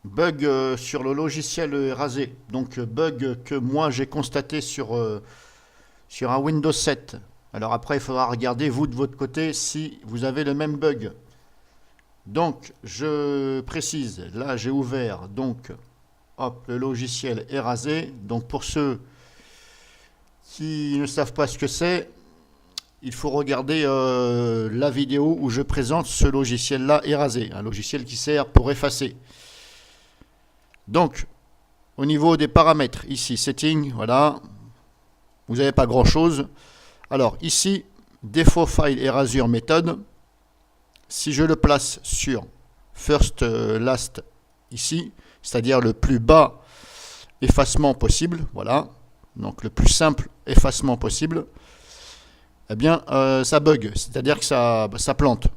Bug sur le logiciel Erasé. Donc bug que moi j'ai constaté sur un Windows 7. Alors après, il faudra regarder vous de votre côté si vous avez le même bug. Donc je précise, là j'ai ouvert donc hop, le logiciel Erasé. Donc pour ceux qui ne savent pas ce que c'est, il faut regarder la vidéo où je présente ce logiciel-là Erasé, un logiciel qui sert pour effacer. Donc, au niveau des paramètres, ici, Setting, voilà, vous n'avez pas grand-chose. Alors, ici, Default File Erasure Method, si je le place sur First Last, ici, c'est-à-dire le plus bas effacement possible, voilà, donc le plus simple effacement possible, eh bien, ça bug, c'est-à-dire que ça plante.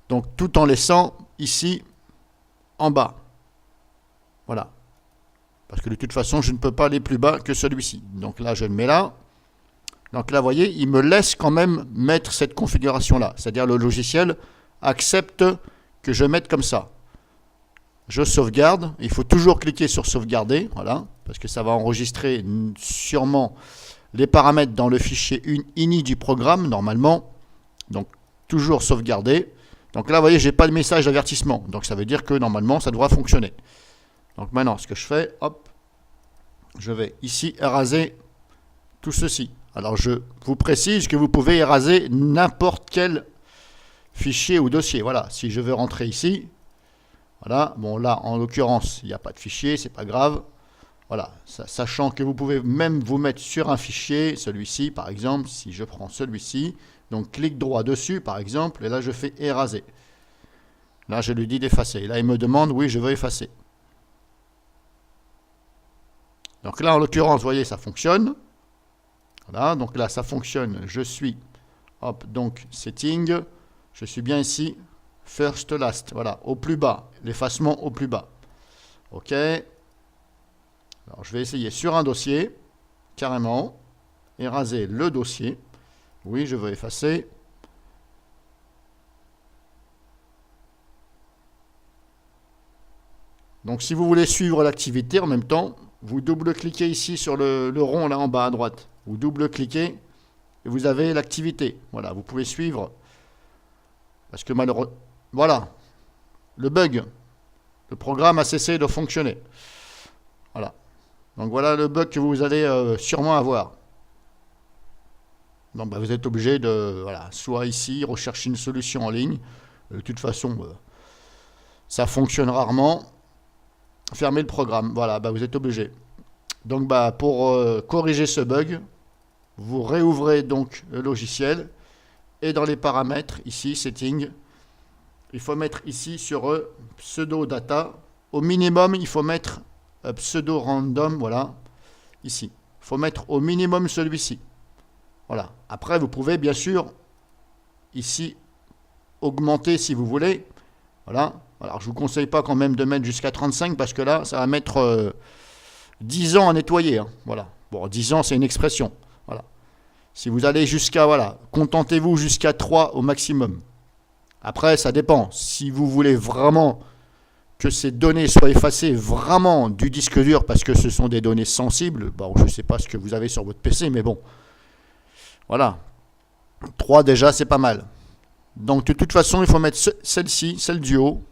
Donc, tout en laissant ici, en bas. Voilà. Parce que de toute façon, je ne peux pas aller plus bas que celui-ci. Donc là, je le mets là. Donc là, vous voyez, il me laisse quand même mettre cette configuration-là. C'est-à-dire le logiciel accepte que je mette comme ça. Je sauvegarde. Il faut toujours cliquer sur sauvegarder. Voilà. Parce que ça va enregistrer sûrement les paramètres dans le fichier ini du programme, normalement. Donc, toujours sauvegarder. Donc là, vous voyez, je n'ai pas de message d'avertissement. Donc ça veut dire que normalement, ça devra fonctionner. Donc maintenant, ce que je fais, hop, je vais ici éraser tout ceci. Alors je vous précise que vous pouvez éraser n'importe quel fichier ou dossier. Voilà, si je veux rentrer ici, voilà, bon là en l'occurrence, il n'y a pas de fichier, c'est pas grave. Voilà, sachant que vous pouvez même vous mettre sur un fichier, celui-ci par exemple, si je prends celui-ci, donc clic droit dessus par exemple, et là je fais éraser. Là je lui dis d'effacer. Là il me demande, oui je veux effacer. Donc là, en l'occurrence, vous voyez, ça fonctionne. Voilà, donc là, ça fonctionne. Je suis, hop, donc, setting. Je suis bien ici, first last. Voilà, au plus bas. L'effacement au plus bas. OK. Alors, je vais essayer sur un dossier, carrément, éraser le dossier. Oui, je veux effacer. Donc, si vous voulez suivre l'activité en même temps, vous double-cliquez ici sur le rond là en bas à droite. Vous double-cliquez et vous avez l'activité. Voilà, vous pouvez suivre. Parce que malheureusement, voilà, le bug. Le programme a cessé de fonctionner. Voilà. Donc voilà le bug que vous allez sûrement avoir. Donc bah, vous êtes obligé de, voilà, soit ici, rechercher une solution en ligne. De toute façon, ça fonctionne rarement. Fermez le programme, voilà, bah vous êtes obligé. Donc bah pour corriger ce bug, vous réouvrez donc le logiciel et dans les paramètres, ici, setting, il faut mettre ici sur pseudo data. Au minimum, il faut mettre pseudo random, voilà, ici. Il faut mettre au minimum celui-ci. Voilà. Après, vous pouvez bien sûr ici augmenter si vous voulez. Voilà. Alors, je ne vous conseille pas quand même de mettre jusqu'à 35 parce que là, ça va mettre 10 ans à nettoyer. Hein. Voilà. Bon, 10 ans, c'est une expression. Voilà. Si vous allez jusqu'à, voilà, contentez-vous jusqu'à 3 au maximum. Après, ça dépend. Si vous voulez vraiment que ces données soient effacées vraiment du disque dur parce que ce sont des données sensibles, bon, je ne sais pas ce que vous avez sur votre PC, mais bon. Voilà. 3 déjà, c'est pas mal. Donc, de toute façon, il faut mettre celle-ci, celle du haut.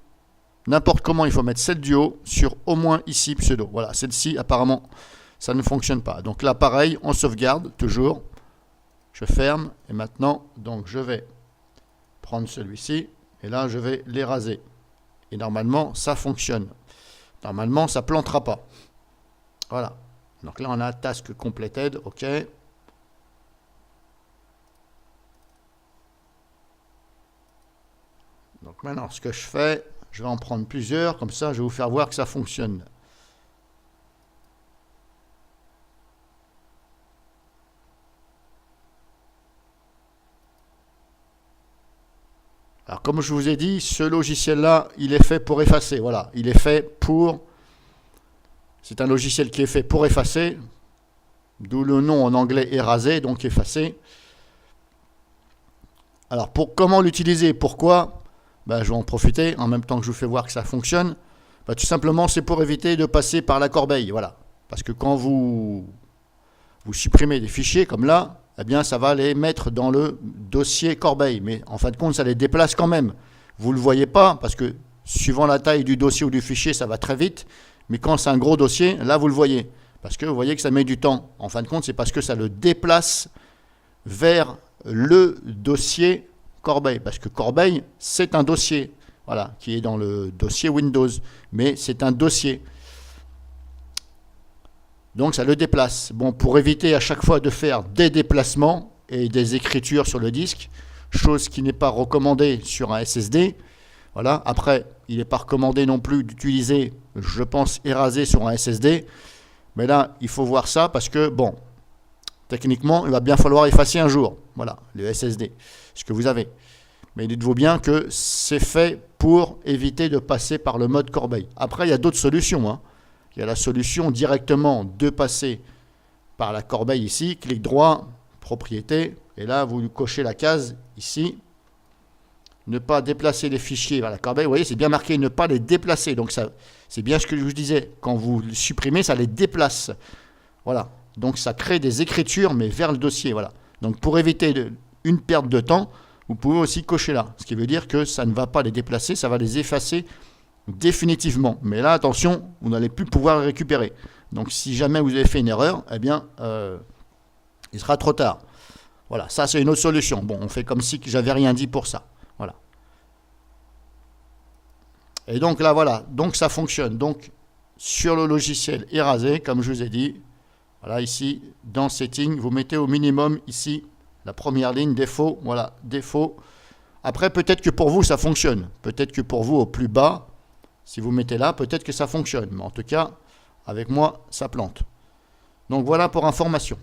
N'importe comment, il faut mettre celle du haut sur au moins ici pseudo. Voilà, celle-ci, apparemment, ça ne fonctionne pas. Donc là, pareil, on sauvegarde, toujours. Je ferme. Et maintenant, donc, je vais prendre celui-ci. Et là, je vais l'éraser. Et normalement, ça fonctionne. Normalement, ça ne plantera pas. Voilà. Donc là, on a Task Completed. OK. Donc maintenant, ce que je fais, je vais en prendre plusieurs. Comme ça, je vais vous faire voir que ça fonctionne. Alors, comme je vous ai dit, ce logiciel-là, il est fait pour effacer. Voilà, il est fait pour... C'est un logiciel qui est fait pour effacer. D'où le nom en anglais éraser, donc effacer. Alors, comment l'utiliser? Pourquoi? Ben, je vais en profiter en même temps que je vous fais voir que ça fonctionne. Bah, tout simplement, c'est pour éviter de passer par la corbeille. Voilà. Parce que quand vous supprimez des fichiers comme là, eh bien, ça va les mettre dans le dossier corbeille. Mais en fin de compte, ça les déplace quand même. Vous ne le voyez pas parce que suivant la taille du dossier ou du fichier, ça va très vite. Mais quand c'est un gros dossier, là, vous le voyez. Parce que vous voyez que ça met du temps. En fin de compte, c'est parce que ça le déplace vers le dossier corbeille. Parce que corbeille, c'est un dossier. Voilà, qui est dans le dossier Windows. Mais c'est un dossier. Donc ça le déplace. Bon, pour éviter à chaque fois de faire des déplacements et des écritures sur le disque, chose qui n'est pas recommandée sur un SSD. Voilà. Après, il n'est pas recommandé non plus d'utiliser, je pense, Eraser sur un SSD. Mais là, il faut voir ça parce que, bon, techniquement, il va bien falloir effacer un jour. Voilà, le SSD, ce que vous avez. Mais dites-vous bien que c'est fait pour éviter de passer par le mode corbeille. Après, il y a d'autres solutions, hein. Il y a la solution directement de passer par la corbeille ici, clic droit, propriété, et là vous cochez la case ici, ne pas déplacer les fichiers vers la corbeille. Vous voyez, c'est bien marqué ne pas les déplacer. Donc c'est bien ce que je vous disais, quand vous les supprimez, ça les déplace. Voilà, donc ça crée des écritures, mais vers le dossier. Voilà. Donc pour éviter une perte de temps, vous pouvez aussi cocher là, ce qui veut dire que ça ne va pas les déplacer, ça va les effacer définitivement. Mais là, attention, vous n'allez plus pouvoir les récupérer. Donc si jamais vous avez fait une erreur, eh bien, il sera trop tard. Voilà, ça c'est une autre solution. Bon, on fait comme si j'avais rien dit pour ça. Voilà. Et donc là, voilà, donc ça fonctionne. Donc sur le logiciel Eraser, comme je vous ai dit, voilà, ici, dans Settings, vous mettez au minimum ici, la première ligne, défaut, voilà, défaut. Après, peut-être que pour vous, ça fonctionne. Peut-être que pour vous, au plus bas, si vous mettez là, peut-être que ça fonctionne. Mais en tout cas, avec moi, ça plante. Donc voilà pour information.